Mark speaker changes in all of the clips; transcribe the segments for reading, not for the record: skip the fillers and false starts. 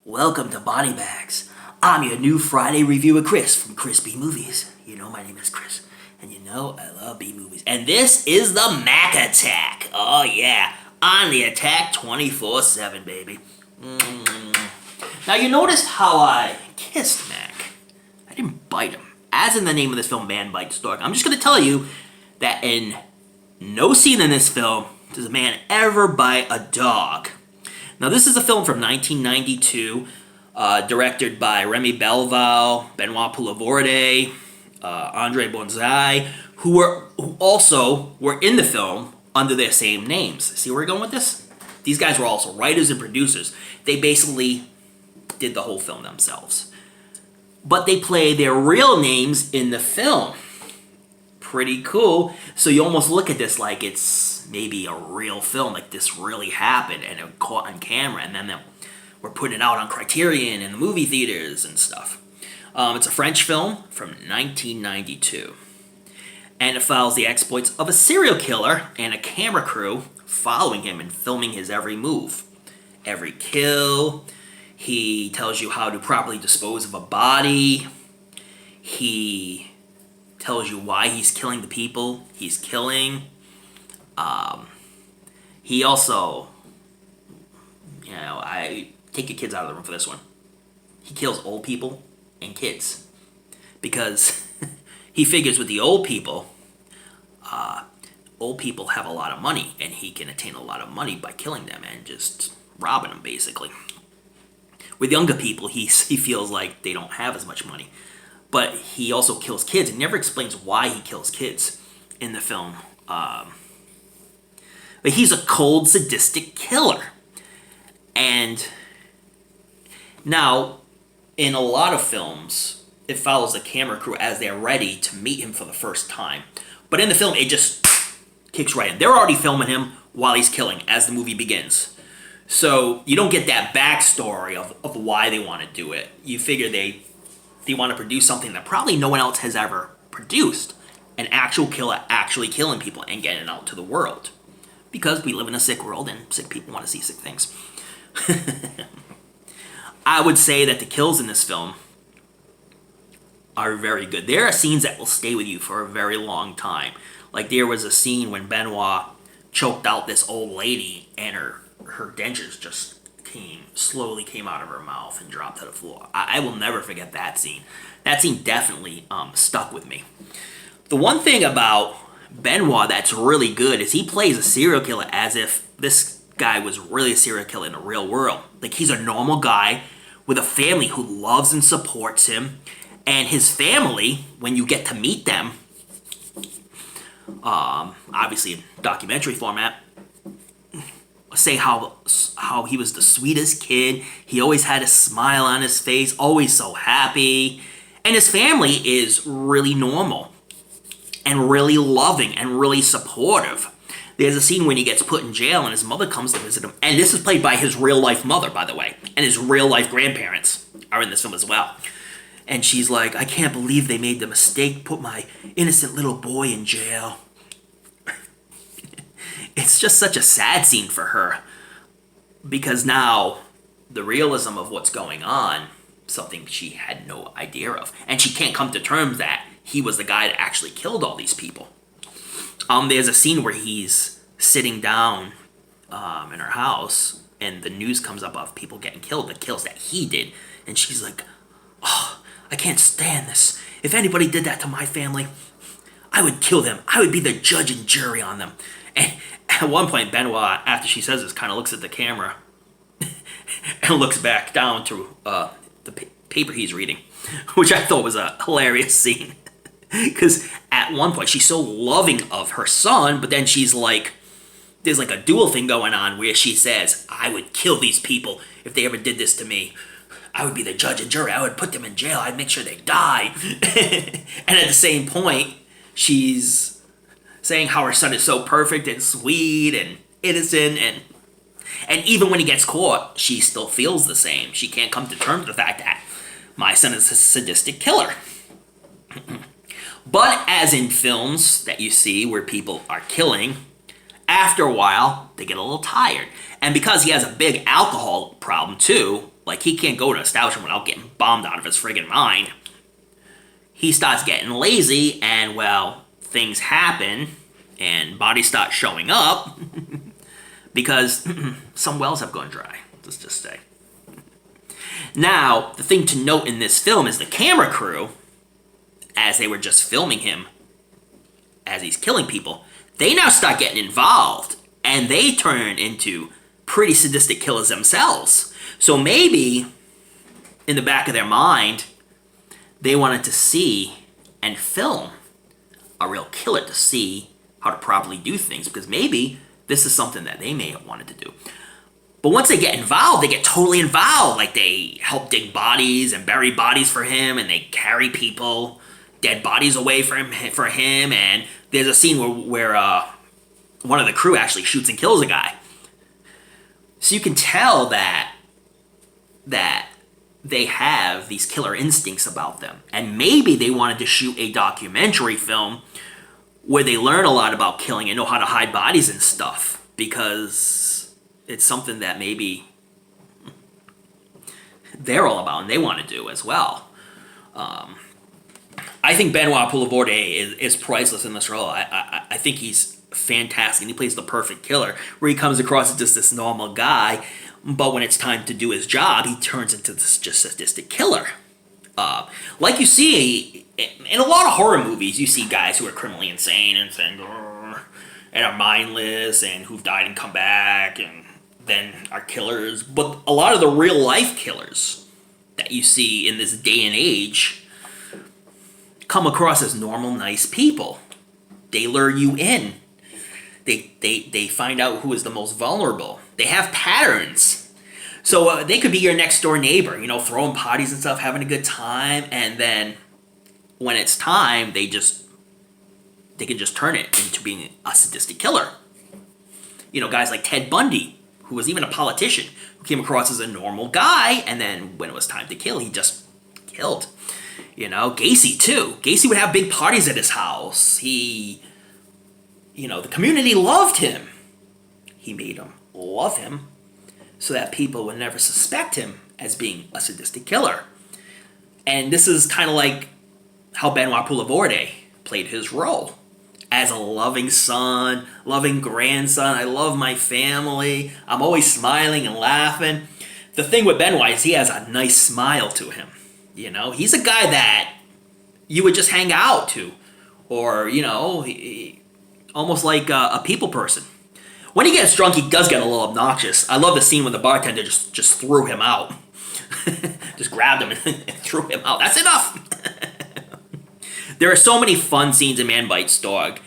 Speaker 1: Welcome to Body Bags. I'm your new Friday reviewer, Chris from ChrisB Movies. You know my name is Chris, and you know I love B movies. And this is the Mac Attack. Oh yeah, on the attack 24/7, baby. Now you noticed how I kissed Mac. I didn't bite him. As in the name of this film, Man Bites Dog. I'm just gonna tell you that in no scene in this film does a man ever bite a dog. Now, this is a film from 1992, directed by Remy Belval, Benoit Poulvorde, Andre Bonzai, who also were in the film under their same names. See where we're going with this? These guys were also writers and producers. They basically did the whole film themselves. But they play their real names in the film. Pretty cool. So you almost look at this like it's maybe a real film, like this really happened and it caught on camera, and then we're putting it out on Criterion and the movie theaters and stuff. It's a French film from 1992, and it follows the exploits of a serial killer and a camera crew following him and filming his every move, every kill. He tells you how to properly dispose of a body. He tells you why he's killing the people he's killing. He also, I take your kids out of the room for this one. He kills old people and kids because he figures with the old people have a lot of money, and he can attain a lot of money by killing them and just robbing them, basically. With younger people, he feels like they don't have as much money. But he also kills kids, and never explains why he kills kids in the film. But he's a cold, sadistic killer. And now, in a lot of films, it follows the camera crew as they're ready to meet him for the first time. But in the film, it just kicks right in. They're already filming him while he's killing as the movie begins. So you don't get that backstory of why they want to do it. You figure they want to produce something that probably no one else has ever produced. An actual killer actually killing people and getting it out to the world. Because we live in a sick world and sick people want to see sick things. I would say that the kills in this film are very good. There are scenes that will stay with you for a very long time. Like there was a scene when Benoit choked out this old lady and her dentures just slowly came out of her mouth and dropped to the floor. I will never forget that scene. That scene definitely stuck with me. The one thing about Benoit that's really good is he plays a serial killer as if this guy was really a serial killer in the real world. Like he's a normal guy with a family who loves and supports him. And his family, when you get to meet them, obviously in documentary format, say how he was the sweetest kid. He always had a smile on his face, always so happy. And his family is really normal and really loving and really supportive. There's a scene when he gets put in jail and his mother comes to visit him. And this is played by his real-life mother, by the way. And his real-life grandparents are in this film as well. And she's like, I can't believe they made the mistake, put my innocent little boy in jail. It's just such a sad scene for her. Because now, the realism of what's going on, something she had no idea of. And she can't come to terms that he was the guy that actually killed all these people. There's a scene where he's sitting down in her house, and the news comes up of people getting killed, the kills that he did. And she's like, oh, I can't stand this. If anybody did that to my family, I would kill them. I would be the judge and jury on them. And at one point, Benoit, after she says this, kind of looks at the camera and looks back down to the paper he's reading, which I thought was a hilarious scene. Because at one point, she's so loving of her son, but then she's like, there's like a dual thing going on where she says, I would kill these people if they ever did this to me. I would be the judge and jury. I would put them in jail. I'd make sure they die. And at the same point, she's saying how her son is so perfect and sweet and innocent. And even when he gets caught, she still feels the same. She can't come to terms with the fact that my son is a sadistic killer. But as in films that you see where people are killing, after a while, they get a little tired. And because he has a big alcohol problem too, Like, he can't go to an establishment without getting bombed out of his friggin' mind. He starts getting lazy, and, well, things happen, and bodies start showing up because some wells have gone dry, let's just say. Now, the thing to note in this film is the camera crew, as they were just filming him as he's killing people, they now start getting involved, and they turn into pretty sadistic killers themselves. So maybe, in the back of their mind, they wanted to see and film a real killer to see how to properly do things, because maybe this is something that they may have wanted to do. But once they get involved, they get totally involved. Like, they help dig bodies and bury bodies for him, and they carry people, dead bodies away from him, and there's a scene where one of the crew actually shoots and kills a guy. So you can tell that they have these killer instincts about them. And maybe they wanted to shoot a documentary film where they learn a lot about killing and know how to hide bodies and stuff, because it's something that maybe they're all about and they want to do as well. I think Benoit Poulvorde is priceless in this role. I think he's fantastic, and he plays the perfect killer, where he comes across as just this normal guy, but when it's time to do his job, he turns into this just sadistic killer. Like you see in a lot of horror movies, you see guys who are criminally insane and are mindless and who've died and come back and then are killers. But a lot of the real life killers that you see in this day and age come across as normal, nice people. They lure you in. They find out who is the most vulnerable. They have patterns. So they could be your next door neighbor, throwing parties and stuff, having a good time, and then when it's time, they can just turn it into being a sadistic killer. Guys like Ted Bundy, who was even a politician, who came across as a normal guy, and then when it was time to kill, he just killed. Gacy too. Gacy would have big parties at his house. The community loved him. He made them love him so that people would never suspect him as being a sadistic killer. And this is kind of like how Benoit Poulvorde played his role. As a loving son, loving grandson, I love my family, I'm always smiling and laughing. The thing with Benoit is he has a nice smile to him. He's a guy that you would just hang out to. Or, almost like a people person. When he gets drunk, he does get a little obnoxious. I love the scene when the bartender just threw him out. Just grabbed him and threw him out. That's enough! There are so many fun scenes in Man Bites Dog.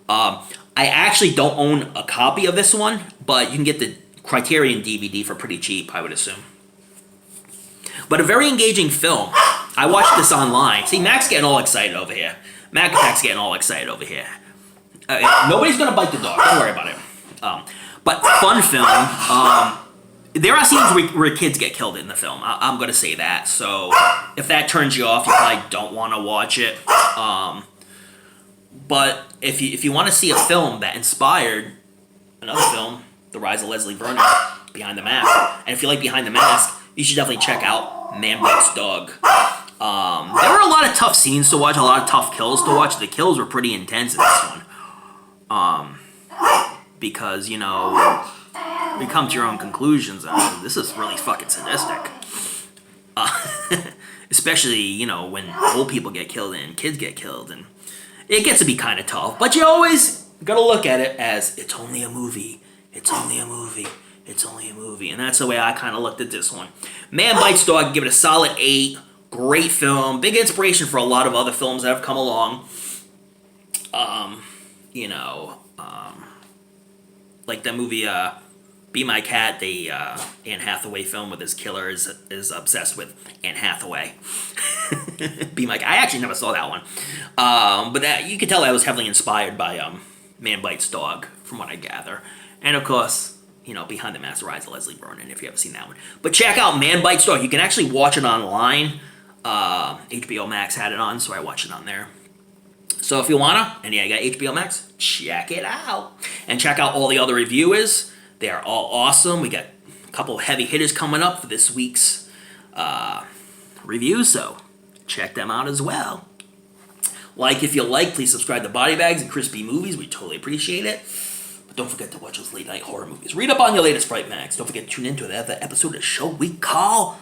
Speaker 1: I actually don't own a copy of this one, but you can get the Criterion DVD for pretty cheap, I would assume. But a very engaging film. I watched this online. See, Mac's getting all excited over here. Mac Attack's getting all excited over here. Nobody's gonna bite the dog. Don't worry about it. But fun film. There are scenes where kids get killed in the film. I'm gonna say that. So if that turns you off, you probably don't want to watch it. But if you want to see a film that inspired another film, The Rise of Leslie Vernon, Behind the Mask, and if you like Behind the Mask, you should definitely check out Man Bites Dog. There were a lot of tough scenes to watch, a lot of tough kills to watch. The kills were pretty intense in this one. Because, you come to your own conclusions. This is really fucking sadistic. Especially, when old people get killed and kids get killed. And it gets to be kind of tough. But you always gotta look at it as, it's only a movie. It's only a movie. It's only a movie. And that's the way I kind of looked at this one. Man Bites Dog, give it a solid 8. Great film. Big inspiration for a lot of other films that have come along. Like that movie, Be My Cat, the Anne Hathaway film with his killer is obsessed with Anne Hathaway. Be My Cat. I actually never saw that one. But that, you could tell that was heavily inspired by Man Bites Dog, from what I gather. And of course, Behind the Mask, The Rise of Leslie Vernon, if you haven't seen that one. But check out Man Bites Dog. You can actually watch it online. HBO Max had it on, so I watched it on there. So if you wanna, and yeah, you got HBO Max, check it out. And check out all the other reviewers. They are all awesome. We got a couple heavy hitters coming up for this week's reviews, so check them out as well. Like if you like, please subscribe to Body Bags and ChrisB Movies. We totally appreciate it. But don't forget to watch those late night horror movies. Read up on your latest Fright Mags. Don't forget to tune in to another episode of the show we call